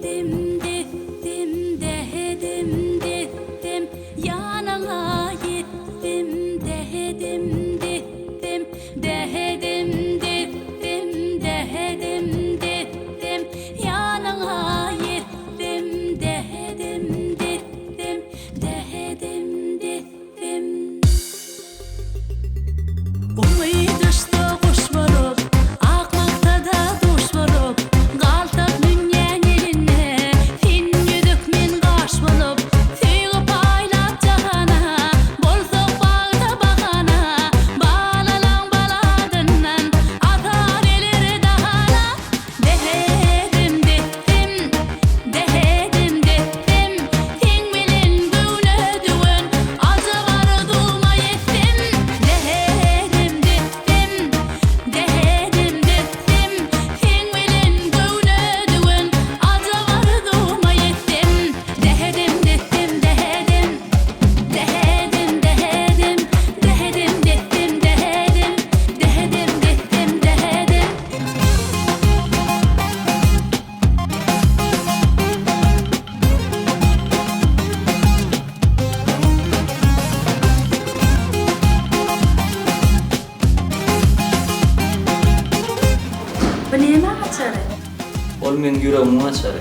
dehedim dedim dehedim dedim yanına gittim dehedim dedim dehedim dedim dehedim dedim yanına gittim dehedim dedim dehedim dedim Umuydu işte kuş vurup akmakta da duş vurup kaltıp dünyanın eline fin yüdük min kaş bulup tüyüp aylap cahana bolsuk bağda bakana bağlanan baladından atar elir dahana dehedim dedim dehedim dedim fin bilin güwnödüğün acı var duma yettim dehedim dedim dehedim dedim fin bilin güwnödüğün acı var duma yettim dehedim dedim dehedim dehedim dehedim dehedim dedim dehedim dehedim dehedim Bu neme açarı? Ol men yüreğimi açar.